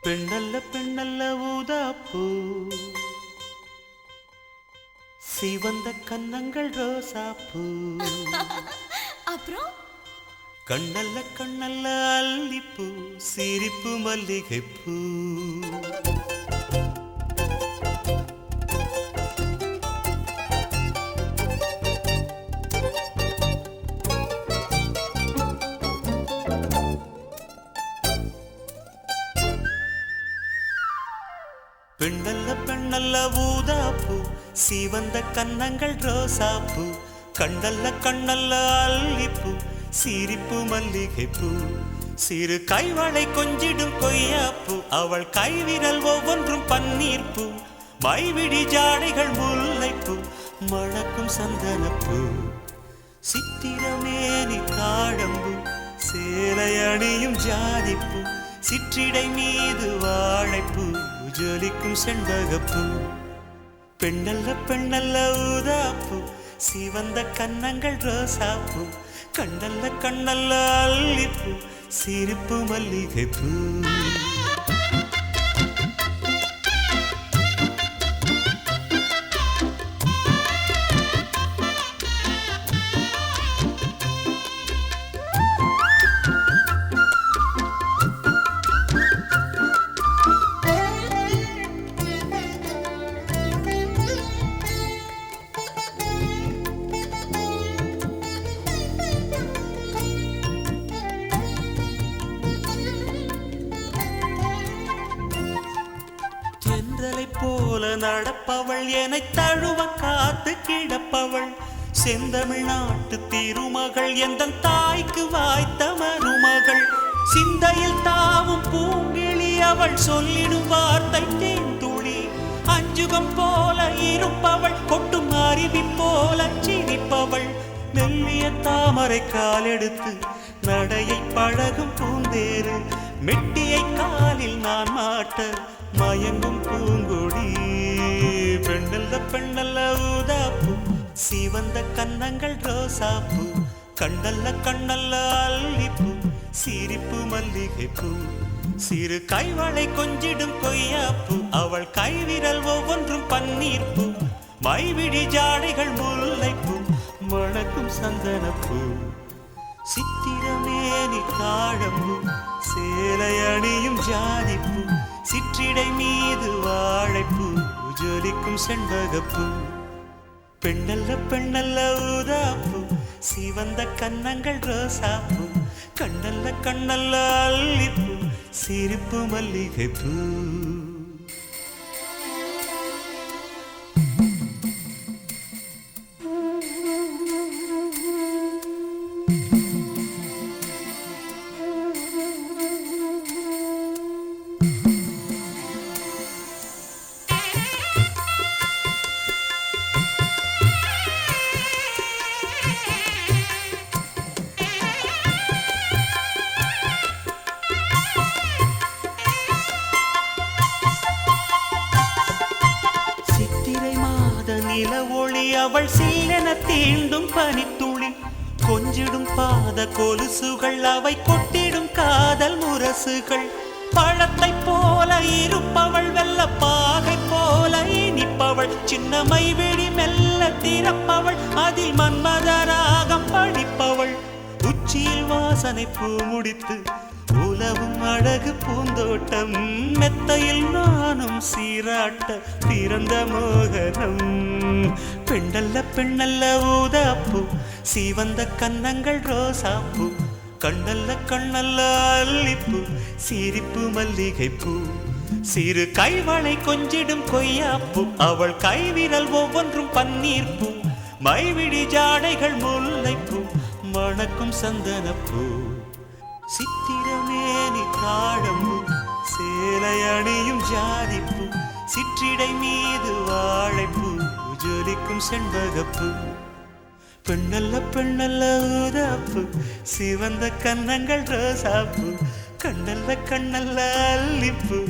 பெண்ணல்ல பெண்ணல்ல ஊதாப்பூ, சிவந்த கன்னங்கள் ரோசாப்பூ. அப்புறம் கண்ணல்ல கண்ணல்ல அல்லிப்பூ, சிரிப்பு மல்லிகைப்பூ. பெண்ணல்ல பெண்ணல்ல ஊதாப்பூ, சிவந்த கன்னங்கள் ரோசாப்பூ. கண்ணல்ல கண்ணல்ல அல்லிப்பூ, சிரிப்பு மல்லிகைப்பூ. சிறு கைவளை கொஞ்சிடும் கொய்யாப்பூ, அவள் கைவிரல் ஒவ்வொன்றும் பன்னீர்ப்பூ. மைவிடி ஜாடைகள் முல்லைப்பூ, மணக்கும் சந்தனப்பூ. சித்திரமேனி தாழம்பூ, சேலை அணியும் ஜாதிப்பூ. சிற்றிடை மீது வாழைப்பூ, ஜொலிக்கும் செண்பகப்பூ. பெண்ணல்ல பெண்ணல்ல ஊதாப்பூ, சிவந்த கன்னங்கள் ரோசாப்பூ. கண்ணல்ல கண்ணல்ல அல்லிப்பூ, சிரிப்பு மல்லிகைப்பூ. போல நடப்பவள், என்னை தழுவ காத்து கிடப்பவள். செந்தமிழ்நாட்டு திருமகள், எந்த தாய்க்கு வாய்த்த மருமகள். சிந்தையில் தாவும் பூங்கிழி, அவள் சொல்லிடும் வார்த்தை தேன்துளி. அஞ்சுகம் போல இருப்பவள், கொட்டும் அருவி போல சிரிப்பவள். மெல்லிய தாமரை காலெடுத்து நடையை பழகும் பூந்தேறு. மெட்டியை காலில் நான் மாட்ட மயங்கும் பூங்கொடி. பெண்ணல்ல பெண்ணல்ல ஊதாப்பூ, சிவந்த கன்னங்கள் ரோசாப்பூ. கண்ணல்ல கண்ணல்ல அல்லிப்பூ, சிரிப்பு மல்லிகைப்பூ. சிறு கைவளை கொஞ்சிடும் கொய்யாப்பூ, அவள் கைவிரல் ஒவ்வொன்றும் பன்னீர்ப்பூ. மைவிடி ஜாடைகள் முல்லைப்பூ, மணக்கும் சந்தனப்பூ. சித்திரமேனி தாழம்பூ, சேலை அணியும் ஜாதிப்பூ. சிற்றிடை மீது வாழைப்பூ, ஜொலிக்கும் செண்பகப்பூ. பெண்ணல்ல பெண்ணல்ல ஊதாப்பூ, சிவந்த கன்னங்கள் ரோசாப்பூ. கண்ணல்ல கண்ணல்ல அல்லிப்பூ, சிரிப்பு மல்லிகைப்பூ. நில ஒளி, அவள் சில்லென தீண்டும் பனித்துளி. கொஞ்சிடும் பாத கொலுசுகள், அவை கொட்டிடும் காதல் முரசுகள். பழத்தை போல இருப்பவள், வெள்ள பாகை போல இனிப்பவள். சின்னமை வெடி மெல்ல திறப்பவள், அதில் மன்மதராகம் படிப்பவள். உச்சியில் வாசனை பூ முடித்து உலவும் அழகு பூந்தோட்டம். மெத்தையில் நானும் சீராட்ட பிறந்த மோகனம். பெண்ணல்ல பெண்ணல்ல ஊதாப்பூ, சிவந்த கன்னங்கள் ரோசாப்பூ. கண்ணல்ல கண்ணல்ல அல்லிப்பூ, சிரிப்பு மல்லிகைப்பூ. சிறு கைவளை கொஞ்சிடும் கொய்யாப்பூ, அவள் கைவிரல் ஒவ்வொன்றும் பன்னீர்ப்பூ. மைவிடி ஜாடைகள் முல்லைப்பூ, மணக்கும் சந்தனப்பூ. சித்திரமேனி தாழம்பூ, சேலை அணியும் ஜாதிப்பூ. சிற்றிடை மீது வாழைப்பூ, ஜொலிக்கும் செண்பகப்பூ. பெண்ணல்ல பெண்ணல்ல ஊதாப்பூ, சிவந்த கன்னங்கள் ரோசாப்பூ. கண்ணல்ல கண்ணல்ல அல்லிப்பூ.